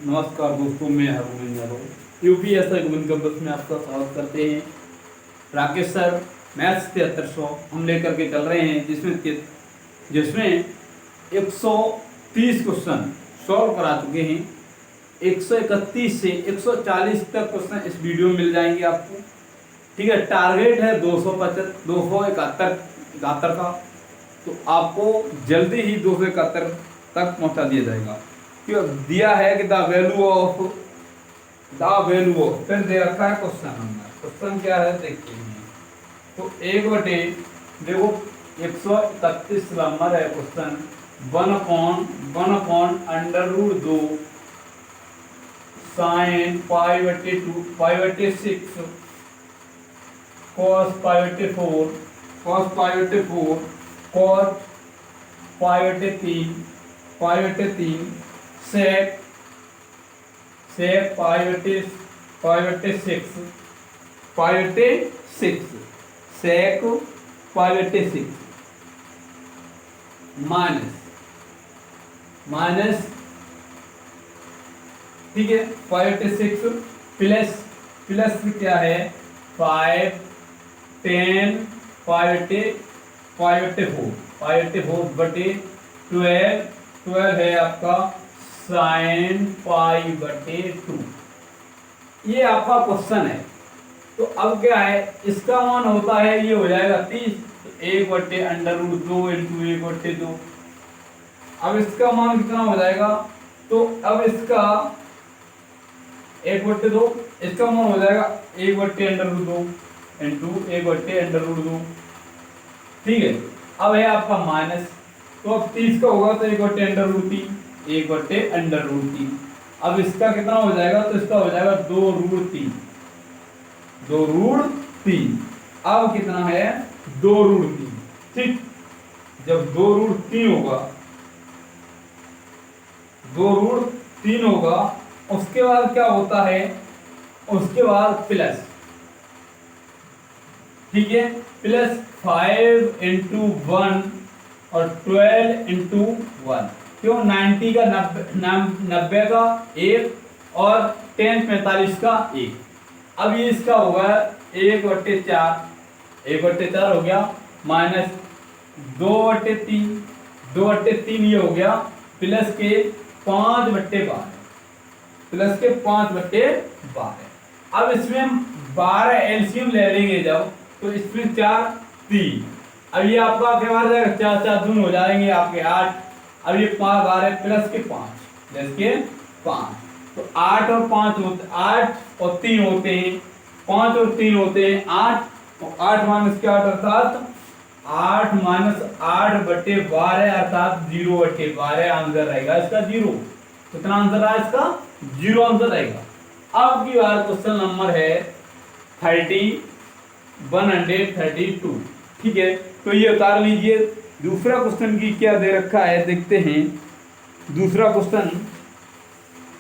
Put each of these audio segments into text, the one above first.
नमस्कार दोस्तों, मैं हरगोविंद यादव यूपीएससी गोविंद कैंपस में आपका स्वागत करते हैं। राकेश सर मैथ्स 7300 हम लेकर के चल रहे हैं, जिसमें 130 क्वेश्चन सॉल्व करा चुके हैं। 131 से 140 तक क्वेश्चन इस वीडियो में मिल जाएंगे आपको। ठीक है, टारगेट है 271 का, तो आपको जल्दी ही 271 तक पहुंचा दिया जाएगा। क्यों दिया है कि द वैल्यू ऑफ फिर दे रखा है क्वेश्चन नंबर। क्वेश्चन क्या है देखते हैं। तो एक बटे देखो 131 नंबर है question. 1/1 under root 2 sine π/2 π/6 cos π/4 cos π/4 cos π/3 π/3 sec π/6 π/6 sec π/6 minus ठीक है 5/6 प्लस क्या है 5 10 5/4 बटे 12 है आपका sin π/2। ये आपका क्वेश्चन है। तो अब क्या है, इसका मान होता है, ये हो जाएगा 30, तो 1/√2 इंटू 1/2। अब इसका मान कितना हो जाएगा, तो अब इसका 1/2, इसका मान हो जाएगा 1/√2 इंटू 1/√2। ठीक है, अब है आपका माइनस, तो अब 30 का होगा तो 1/√3 1/√3। अब इसका कितना हो जाएगा, तो इसका हो जाएगा 2√3 2√3। अब कितना है 2√3। ठीक, जब 2√3 होगा 2√3 होगा, उसके बाद क्या होता है, उसके बाद प्लस, ठीक है, प्लस 5 इंटू 1 और 12 इंटू 1। क्यों 90 का 90 का 1 और 10 45 का 1। अब ये इसका होगा 1/4 हो गया, माइनस 2/3 ये हो गया, प्लस के 5/12 अब इसमें 12 एलसीएम ले लेंगे जब, तो इसमें 4 3। अब ये आपका क्या बार जाएगा, 4 4 दून हो जाएंगे आपके 8। अब ये 5 12 प्लस के 5 तो 8 और 5 होते 8 और 3 होते हैं, 5 और 3 होते हैं 8, और 8 माइनस के 8 अर्थात 8 माइनस 8/12 अर्थात 0/12 आंसर रहेगा इसका 0। कितना आंसर आया इसका 0 आंसर रहेगा। अब की बार क्वेश्चन नंबर है 132। ठीक है, तो ये उतार लीजिए। दूसरा क्वेश्चन की क्या दे रखा है देखते हैं। दूसरा क्वेश्चन,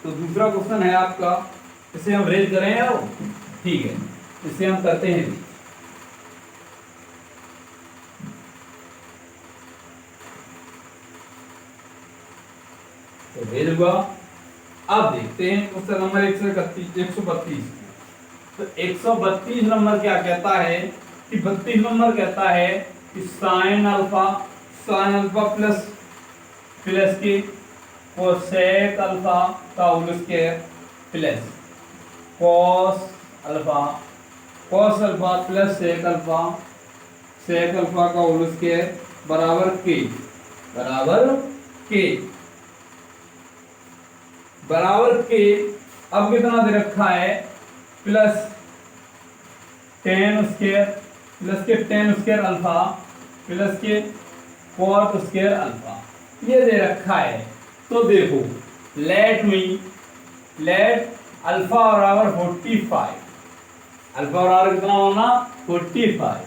तो दूसरा क्वेश्चन है आपका, इसे हम रेज करें यार, ठीक है, इसे हम करते हैं। तो रेज हुआ। अब देखते हैं क्वेश्चन नंबर 132। तो 132 नंबर क्या कहता है कि 32 नंबर कहता है कि साइन अल्फा प्लस के कोसेक अल्फा का whole square plus cos alpha plus sec alpha का होल स्क्वायर बराबर के अब कितना दे रखा है, प्लस 10 स्क्वायर अल्फा प्लस के cot स्क्वायर अल्फा, ये दे रखा है। तो देखो लेट अल्फा बराबर 45, अल्फा बराबर कितना होना 45।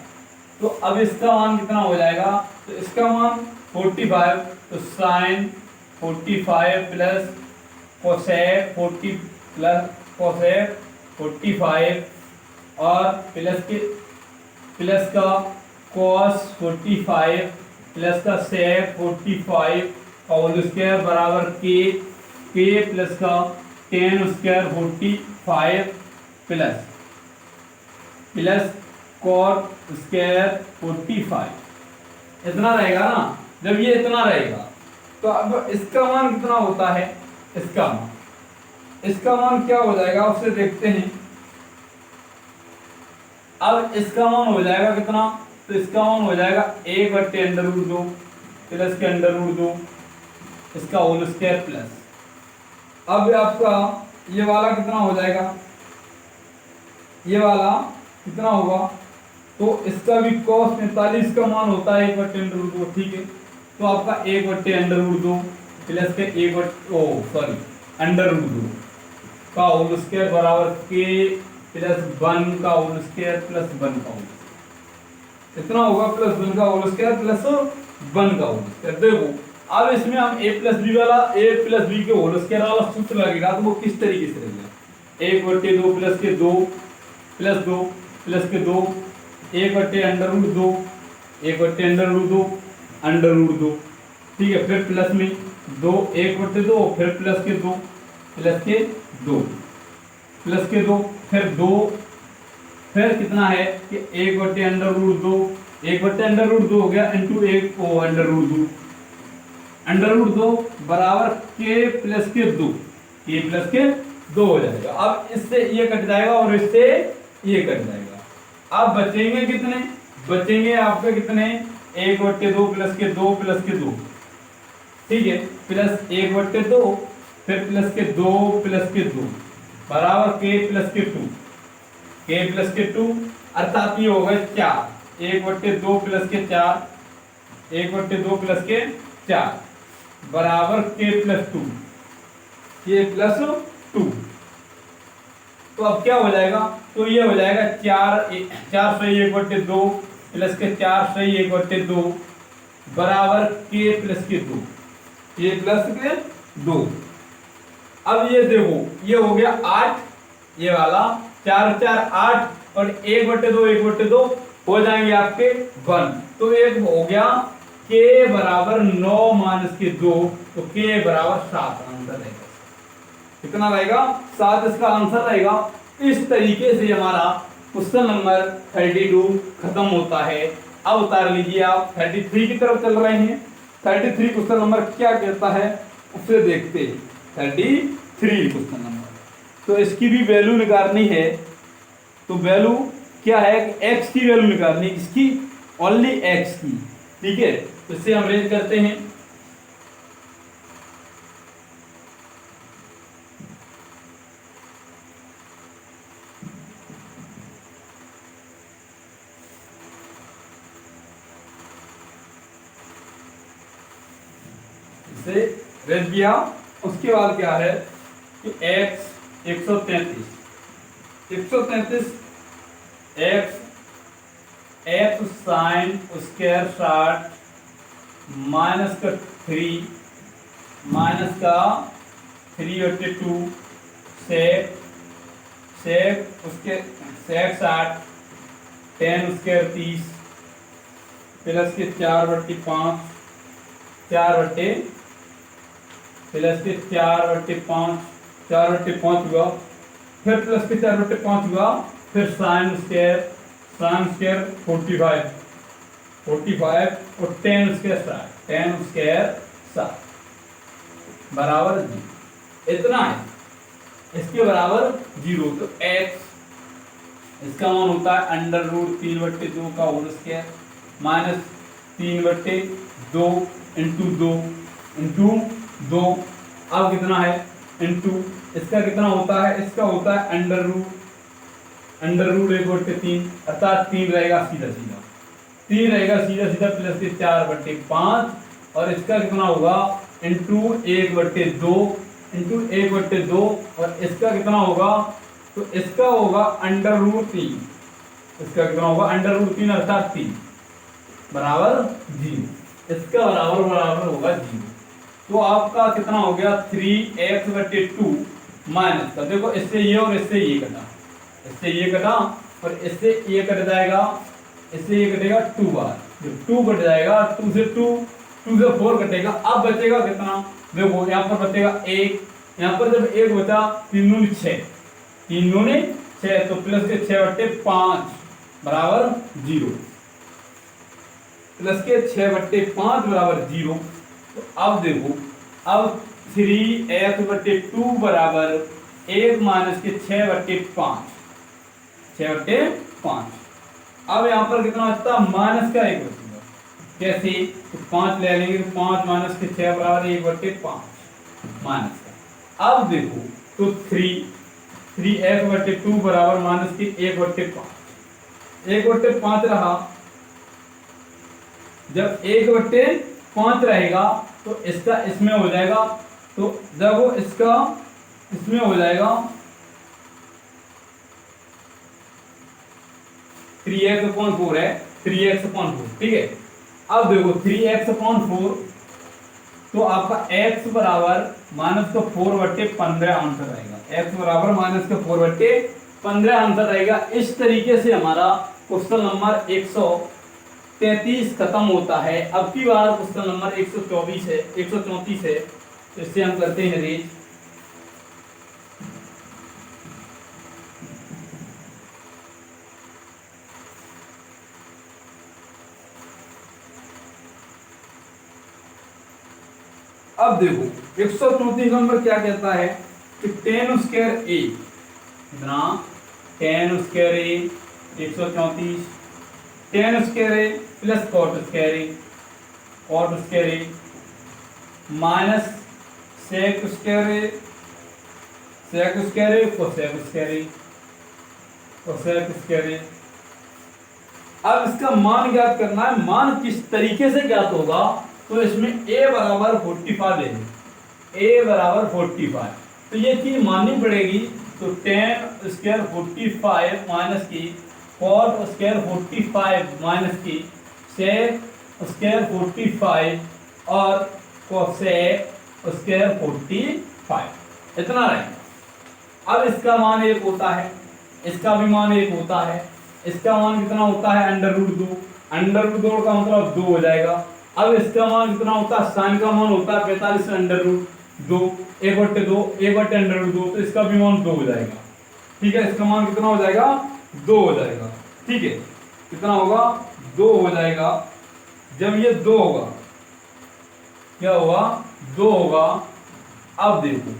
तो अब इसका मान कितना हो जाएगा, तो इसका मान 45, तो साइन 45 प्लस कोसेक 45 और प्लस का cos 45 प्लस का sec 45 और स्क्वायर बराबर के प्लस का 10 स्क्वायर 45 प्लस cot स्क्वायर 45 इतना रहेगा ना। जब ये इतना रहेगा तो अब इसका मान कितना होता है, इसका मान क्या हो जाएगा उससे देखते हैं। अब इसका मान हो जाएगा कितना, तो इसका मान हो जाएगा 1/√2 प्लस के √2 इसका होल स्क्वायर प्लस। अब आपका ये वाला कितना हो जाएगा, ये वाला कितना होगा, तो इसका भी cos 45 का मान होता है 1/√2, ठीक है। तो आपका 1/√2 प्लस के √2 का होल स्क्वायर बराबर के प्लस 1 का होल स्क्वायर प्लस 1 का होल स्क्वायर इतना होगा, प्लस 1 का होल स्क्वायर प्लस 1 का होल स्क्वायर। देखो अब इसमें हम a प्लस बी वाला a प्लस बी के होल स्क्वायर वाला सूत्र लगेगा, तो वो किस तरीके से लगेगा, 1/2 प्लस के 2 प्लस 2 प्लस के 2 1/√2 1/√2 ठीक है। फिर प्लस में 2 1/2 फिर प्लस के 2 प्लस के 2 प्लस के 2 फिर 2 फिर कितना है कि 1/√2 1/√2 हो गया इंटू 1/√2 √2 बराबर k प्लस के 2 k प्लस के 2 हो जाएगा। अब इससे ये कट जाएगा और इससे ये कट जाएगा। अब बचेंगे कितने, बचेंगे आपके कितने 1/2 प्लस के 2 प्लस के 2 ठीक है, प्लस 1/2 फिर प्लस के 2 प्लस के 2 बराबर k प्लस के 2 k प्लस के 2 अर्थात ये होगा 4 1/2 प्लस के 4 1/2 प्लस के 4 बराबर k प्लस 2 k प्लस 2। तो अब क्या हो जाएगा, तो ये हो जाएगा 4 सही 1/2 प्लस के 4 सही 1/2 बराबर k प्लस के 2 k प्लस के 2। अब ये देखो ये हो गया 8, ये वाला 4 4 8 और 1/2 हो जाएंगे आपके 1, तो एक हो गया k बराबर 9 माइनस के 2, तो k बराबर 7 आंसर रहेगा। कितना रहेगा 7 इसका आंसर रहेगा। इस तरीके से हमारा क्वेश्चन नंबर 32 खत्म होता है। अब उतार लीजिए आप 33 की तरफ चल रहे हैं। 33 क्वेश्चन नंबर क्या कहता है उसे देखते हैं। 33 क्वेश्चन नंबर, तो इसकी भी वैल्यू निकालनी है। तो वैल्यू क्या है कि x की वैल्यू निकालनी है, इसकी ओनली x की, ठीक है। तो इससे हम रेंज करते हैं। इसे रेंज किया, उसके बाद क्या है कि x 133 x sine square 60 minus का 3 माइनस का 3/2 सेक उसके सेक 60 10 स्क्वायर 30 प्लस के 4/5 प्लस के 4/5 हुआ, फिर प्लस के 4/5 हुआ, फिर साइन स्क्वायर 45 और 10 स्क्वायर 60 बराबर 0, इतना है। इसके बराबर 0, तो x इसका मान होता है √3/2 का होल स्क्वायर माइनस 3/2 इंटू 2 अब कितना है इंटू इसका कितना होता है, इसका होता है अंडर रूट 1/3 अर्थात 3 रहेगा सीधा सीधा प्लस के 4/5 और इसका कितना होगा इंटू 1/2 और इसका कितना होगा, तो इसका होगा √3, इसका कितना होगा √3 अर्थात 3 बराबर 0, इसका बराबर होगा 0। तो आपका कितना हो गया 3x/2 माइनस का, देखो इससे ये और इससे ये कटा और इससे ये कट जाएगा, इससे ये कटेगा 2 बार, जब 2 कट जाएगा 2 से 4 कटेगा। अब बचेगा कितना, देखो यहाँ पर बचेगा 1 यहाँ पर जब एक बचा 3 दूनी 6, 3 दूनी 6 तो प्लस के 6/5 बराबर 0, प्लस के 6/5 बराबर 0। तो अब देखो, अब 3x/2 बराबर 1 माइनस के 6/5, 6/5। अब यहाँ पर कितना बचता, माइनस का 1 बचेगा। कैसे, तो 5 ले लेंगे तो 5 माइनस के 6 बराबर 1/5 माइनस का। अब देखो तो 3x/2 बराबर माइनस के 1/5, 1/5 रहा। जब 1/5 रहेगा तो इसका इसमें हो जाएगा, तो जब वो इसका इसमें हो जाएगा 3x/4 है, 3x/4, ठीक है। अब देखो 3x/4 तो आपका x बराबर माइनस का 4/15 आंसर रहेगा, x बराबर माइनस का 4/15 आंसर रहेगा। इस तरीके से हमारा क्वेश्चन नंबर 133 खत्म होता है। अब की बार क्वेश्चन नंबर 134 है, 134 है, तो इससे हम करते हैं रेज। अब देखो 134 नंबर क्या कहता है कि tan स्क्वायर a, कितना, tan square a 134, tan square a plus cot square a, cot square a minus sec square a, sec square a cosec square a, cosec square a। अब इसका मान ज्ञात करना है। मान किस तरीके से ज्ञात होगा, तो इसमें a बराबर 45 ले लें, a बराबर 45, तो ये चीज माननी पड़ेगी। तो tan स्क्वायर 45 माइनस की cot स्क्वायर 45 माइनस की sec स्क्वायर 45 और cosec स्क्वायर 45, इतना रहेगा। अब इसका मान 1 होता है, इसका भी मान 1 होता है, इसका मान कितना होता है √2, √2 का मतलब 2 हो जाएगा। अब इसका मान कितना होता है, साइन का मान होता है 45 √2, 1/2, 1/√2, तो इसका भी मान 2 हो जाएगा, ठीक है। इसका मान कितना हो जाएगा, 2 हो जाएगा, ठीक है। कितना होगा, 2 हो जाएगा। जब ये 2 होगा, क्या होगा, 2 होगा। अब देखो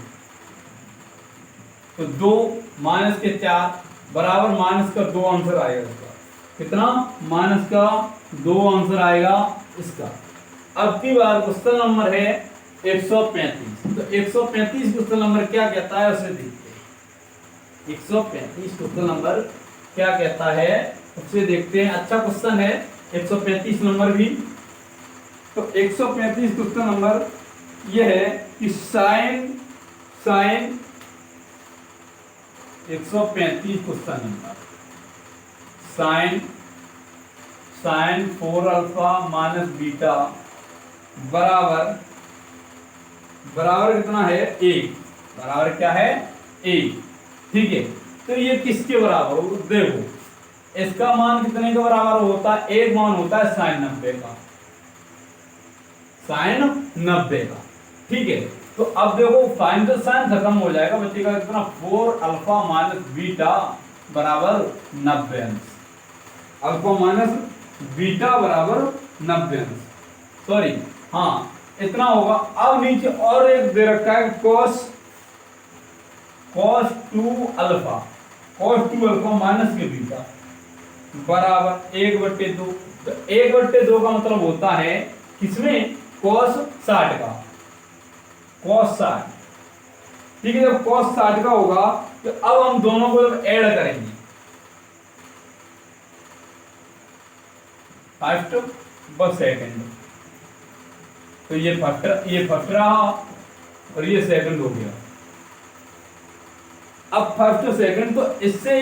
तो 2 माइनस के 4 बराबर माइनस का 2 आंसर आएगा इसका, कितना, माइनस का 2 आंसर आएगा इसका। अब की बार क्वेश्चन नंबर है 135, तो 135 क्वेश्चन नंबर क्या कहता है उसे देखते हैं। 135 क्वेश्चन नंबर क्या कहता है उसे देखते हैं। अच्छा क्वेश्चन है 135 नंबर भी। तो 135 क्वेश्चन नंबर यह है कि sine 135 question number sine 4 alpha minus beta बराबर कितना है, 1, बराबर क्या है, 1, ठीक है। तो ये किसके बराबर हो, देखो इसका मान कितने के बराबर होता है, एक मान होता है साइन 90 का, साइन 90 का, ठीक है। तो अब देखो साइन तो साइन खत्म हो जाएगा, बचेगा कितना, 4 अल्फा माइनस बीटा बराबर 90 अंश, अल्फा माइनस बीटा बराबर 90 अंश, सॉरी, हाँ इतना होगा। अब नीचे और एक दे रखा है cos 2 अल्फा माइनस के बीटा बराबर 1/2, तो 1/2 का मतलब होता है किसमें, cos 60 का, cos 60, ठीक है। जब cos 60 का होगा तो अब हम दोनों को जब ऐड करेंगे, फर्स्ट व सेकंड, तो ये फर्स्ट रहा और ये सेकंड हो गया। अब फर्स्ट और सेकंड, तो इससे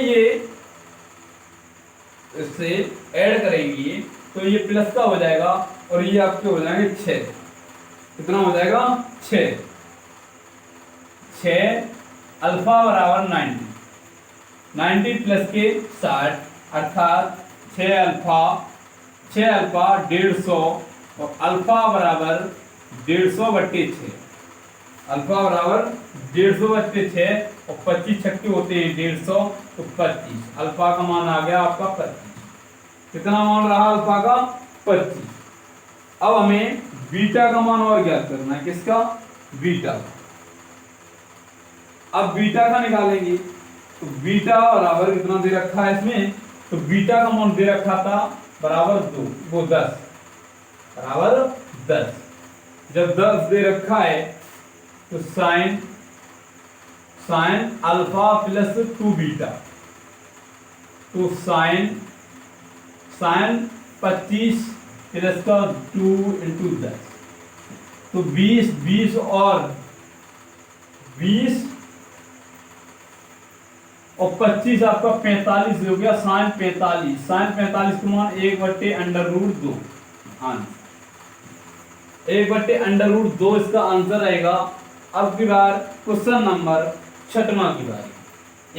ऐड करेंगे तो ये प्लस का हो जाएगा और ये आपके हो जाएंगे 6, कितना हो जाएगा, 6 अल्फा बराबर 90 प्लस के 60, अर्थात 6 अल्फा 150 और अल्फा बराबर 150/6, अल्फा बराबर 150 बचते 6 और 25 छक्के होते हैं 150, तो 25। अल्फा का मान आ गया आपका 25। कितना मान रहा अल्फा का? 25। अब हमें बीटा का मान और ज्ञात करना है। किसका? बीटा। अब बीटा का निकालेंगे तो बीटा बराबर कितना दे रखा है इसमें, तो बीटा का मान दे रखा था बराबर 2, वो 10 बराबर 10। जब 10 दे रखा है तो साइन अल्फा प्लस 2 बीटा, तो साइन 25 प्लस का 2 इंटू 10, तो 20 और 20 और 25 आपका 45 हो गया। साइन 45 का मान 1/√2। हाँ, 1/√2 इसका आंसर रहेगा। अब की बार क्वेश्चन नंबर 6वां की बारी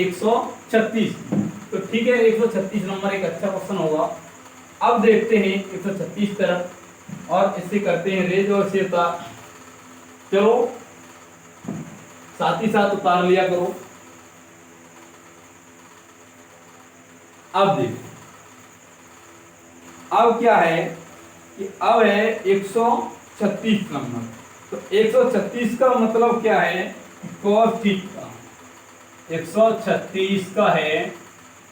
136। तो ठीक है, 136 नंबर एक अच्छा क्वेश्चन होगा। अब देखते हैं 136 तरफ और इससे करते हैं रेज और से उतार। चलो साथ ही साथ उतार लिया करो। अब देखो, अब क्या है कि अब है 136 नंबर। तो 136 का मतलब क्या है? cos theta. 136 का है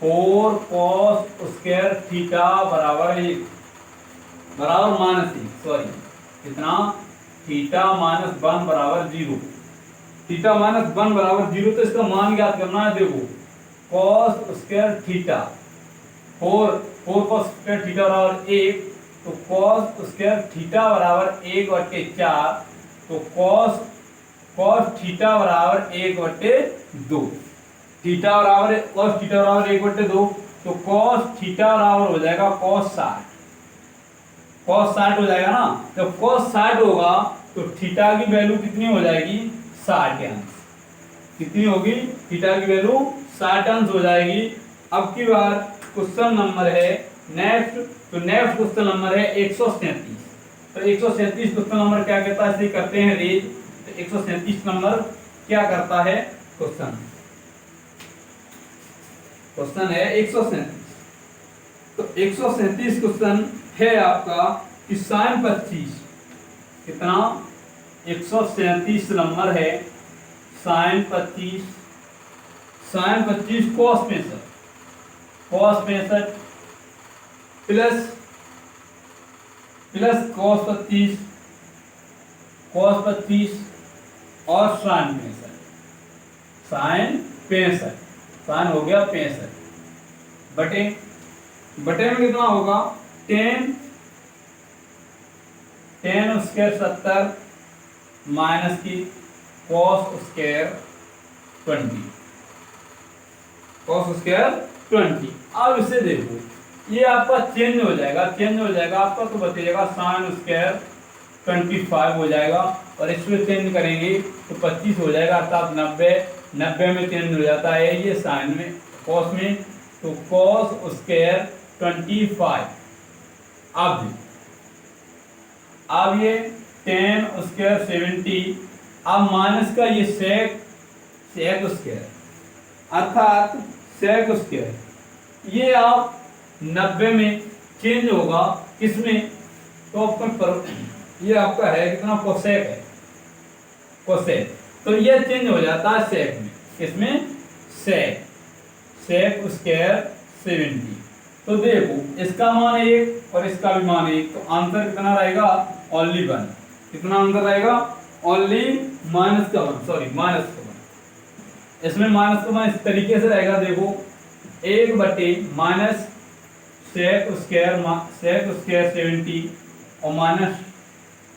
4 cos स्क्वायर थीटा बराबर 1 बराबर -1, सॉरी कितना? थीटा -1 बराबर 0। थीटा -1 बराबर 0, तो इसका मान ज्ञात करना है। देखो cos square theta 4 cos square theta बराबर 1, तो cos स्क्वायर थीटा बराबर 1/4, तो cos थीटा बराबर 1/2। थीटा बराबर cos थीटा बराबर 1/2, तो cos थीटा बराबर हो जाएगा cos 60 हो जाएगा ना। जब cos 60 होगा तो थीटा की वैल्यू कितनी हो जाएगी? 60 अंश। कितनी होगी? थीटा की वैल्यू 60 अंश हो जाएगी। अब की बार क्वेश्चन नंबर है नेक्स्ट। तो नेक्स्ट क्वेश्चन नंबर है 137। तो 137 क्वेश्चन नंबर क्या कहता है, इसे करते हैं रेज। तो 137 नंबर क्या करता है क्वेश्चन है 137। तो 137 क्वेश्चन है आपका कि साइन 25 कितना? 137 नंबर है साइन 25 cos 65 प्लस cos 25 और साइन 65 साइन हो गया 65 बटे में कितना होगा? 10 स्क्वायर 70 माइनस की cos स्क्वायर 20। अब इसे देखो, ये आपका चेंज हो जाएगा आपका, तो बचेगा साइन स्क्वायर 25 हो जाएगा। और इसमें चेंज करेंगे तो 25 हो जाएगा, अर्थात 90 में चेंज हो जाता है ये साइन में cos में, तो cos स्क्वायर 25। अब ये 10 स्क्वायर 70, अब माइनस का ये सेक स्क्वायर अर्थात सेक स्क्वायर, ये आप 90 में चेंज होगा किसमें? तो ये आपका है कितना? कोसेक है, कोसेक। तो ये चेंज हो जाता है सेक में। किसमें? Sec square 70। तो देखो इसका मान 1 और इसका भी मान 1, तो आंसर कितना रहेगा? ओनली 1। कितना आंसर रहेगा? ओनली माइनस का 1। इसमें माइनस का 1 इस तरीके से रहेगा। देखो 1 बटे माइनस सेक स्क्वायर 70 और माइनस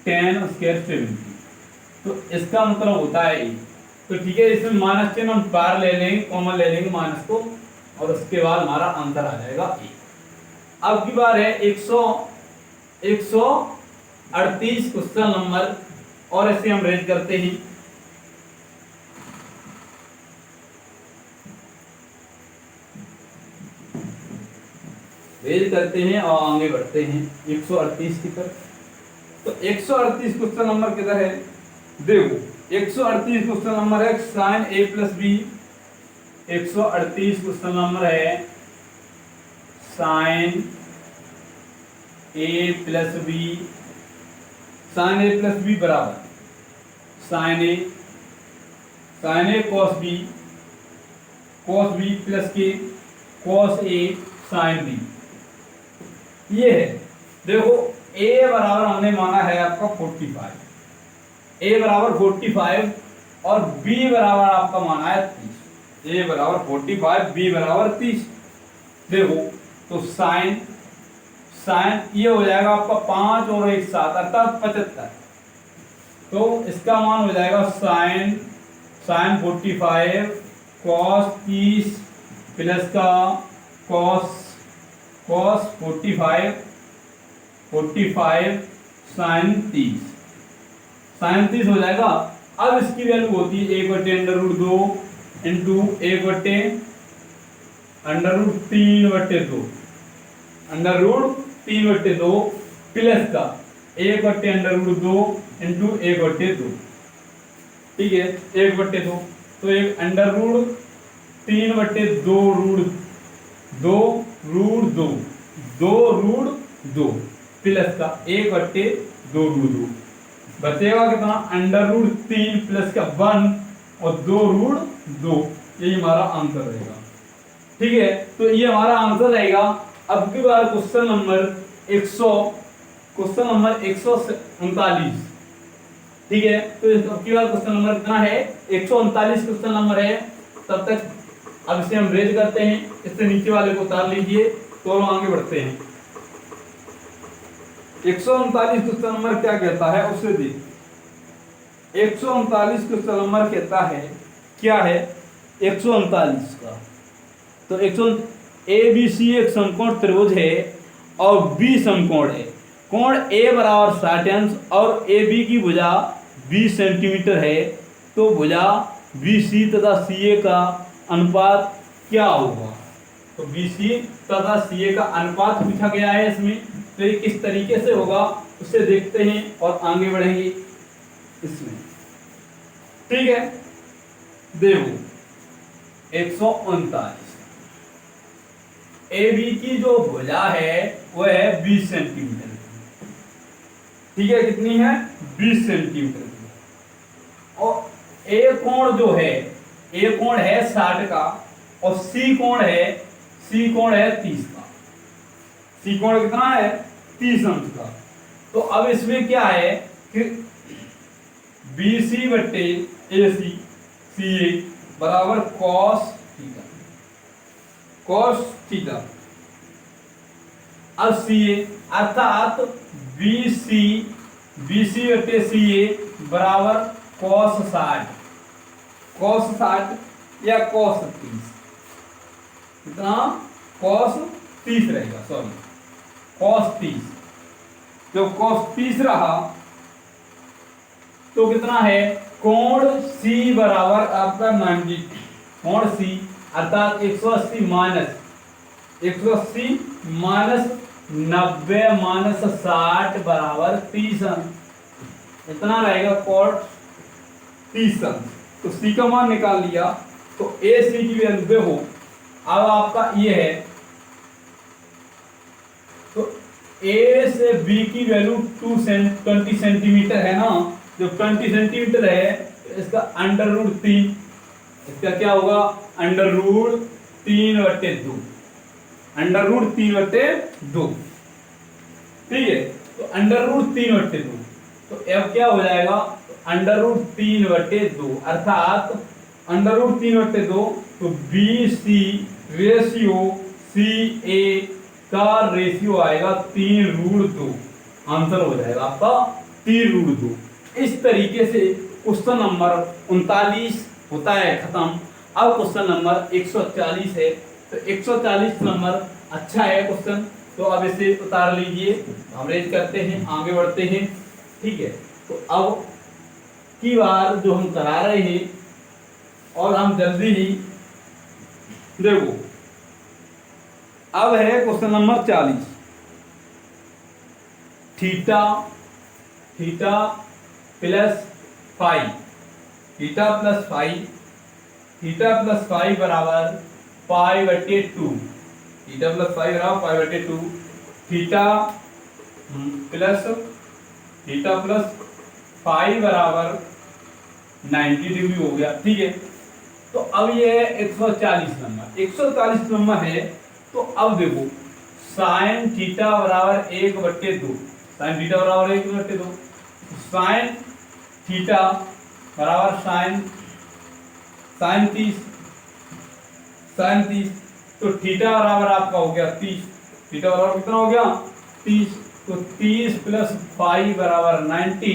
10 स्क्वायर 70, तो इसका मतलब होता है 1। तो ठीक है, इसमें माइनस चिन्ह हम बाहर ले लेंगे, कॉमन ले लेंगे माइनस को, और उसके बाद हमारा आंसर आ जाएगा 1। अब की बार है 138 क्वेश्चन नंबर, और ऐसे हम रेज करते हैं। रेज करते हैं और आगे बढ़ते हैं 138 की तरफ। तो 138 क्वेश्चन नंबर किधर है? देखो 138 क्वेश्चन नंबर है साइन ए प्लस बी। 138 क्वेश्चन नंबर है साइन ए प्लस बी। साइन ए प्लस बी बराबर साइन ए कॉस बी प्लस के कॉस ए साइन बी। ये है, देखो ए बराबर हमने माना है आपका 45, ए बराबर 45 और बी बराबर आपका माना है 30। ए बराबर 45, बी बराबर 30। देखो तो साइन ये हो जाएगा आपका 5 और 1 7 अर्थात 75। तो इसका मान हो जाएगा साइन 45 कॉस 30 प्लस का कॉस 45 साइन 30 हो जाएगा। अब इसकी वैल्यू होती है 1/√2 इंटू 1/√3/2 √3/2 प्लस का 1/√2 इंटू 1/2। ठीक है, 1/2 तो 1/3/2 प्लस का 1/2 बचेगा कितना √3 प्लस का 1 और 2√2। यही हमारा आंसर रहेगा। ठीक है, तो ये हमारा आंसर रहेगा। अब की बार क्वेश्चन नंबर 139। ठीक है, तो अब की बार क्वेश्चन नंबर कितना है 139 क्वेश्चन नंबर है। तब तक अब इसे हम रेज करते हैं, इससे नीचे वाले को उतार लीजिए तो हम आगे बढ़ते हैं। 139 क्वेश्चन नंबर क्या कहता है उससे देख। 139 क्वेश्चन नंबर कहता है क्या है 139 का, तो ABC एक समकोण त्रिभुज है और B समकोण है। कोण A बराबर 60 अंश और AB की भुजा 20 सेंटीमीटर है। तो भुजा BC तथा CA का अनुपात क्या होगा? तो BC तथा CA का अनुपात पूछा गया है इसमें। तो ये किस तरीके से होगा उसे देखते हैं और आगे बढ़ेंगे इसमें। ठीक है, देखो 139 AB की जो भुजा है वह है 20 सेंटीमीटर। ठीक है, कितनी है 20 सेंटीमीटर। और A कोण जो है, A कोण है 60 का और C कोण है 30 का। C कोण कितना है 30 अंश का। तो अब इसमें क्या है कि BC बट्टे AC CA बराबर cos थीटा। अब CA अर्थात BC बट्टे CA बराबर cos 60 या cos 30। कितना cos 30 रहेगा, सॉरी cos 30। जो cos 30 रहा तो कितना है कोण C बराबर आपका 90। कोण C अर्थात 180 माइनस 90 माइनस 60 बराबर 30 अंश। इतना रहेगा cos 30 अंश। तो C का मान निकाल लिया तो AC की वैल्यू देखो। अब आपका ये है तो A से B की वैल्यू 20 सेंटीमीटर है ना। जो 20 सेंटीमीटर है इसका √3, इसका क्या होगा √3/2। ठीक है, तो √3/2 तो अब क्या हो जाएगा √3/2 अर्थात √3/2 तो BC रेशियो CA का रेशियो आएगा 3√2। आंसर हो जाएगा आपका 3√2। इस तरीके से क्वेश्चन नंबर 39 होता है खत्म। अब क्वेश्चन नंबर 140 है। तो 140 नंबर अच्छा है क्वेश्चन, तो अब इसे उतार लीजिए, हम रेज करते हैं, आगे बढ़ते हैं। ठीक है, तो अब की बार जो हम करा रहे हैं और हम जल्दी ही देखो। अब है question number 40। Theta plus phi theta plus five बराबर पाई बटे 2, थीटा प्लस फाइव बराबर पाई बटे 2, थीटा प्लस फाइव बराबर 90 डिग्री हो गया। ठीक है, तो अब ये है 140 नंबर है। तो अब देखो साइन थीटा बराबर 1/2, साइन थीटा बराबर 1/2, साइन थीटा बराबर साइन 30, तो थीटा बराबर आपका हो गया 30, थीटा बराबर कितना हो गया 30, तो 30 प्लस फाइव बराबर 90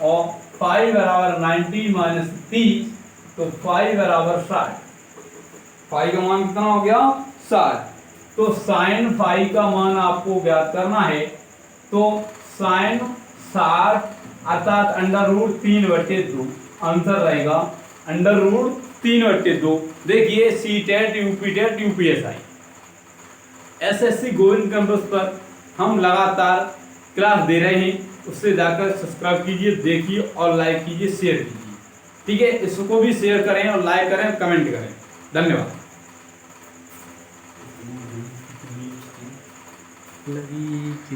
और फाइव बराबर 90 माइनस 30, तो फाइव बराबर 60, फाइव का मान कितना हो गया 60। तो साइन फाइव का मान आपको ज्ञात करना है, तो साइन 60 अर्थात √3/2 आंसर रहेगा √3/2। देखिए C TET, UP TET, UPSI, SSC Govind campus पर हम लगातार क्लास दे रहे हैं, उससे जाकर सब्सक्राइब कीजिए, देखिए और लाइक कीजिए, शेयर कीजिए। ठीक है, इसको भी शेयर करें और लाइक करें, कमेंट करें। धन्यवाद।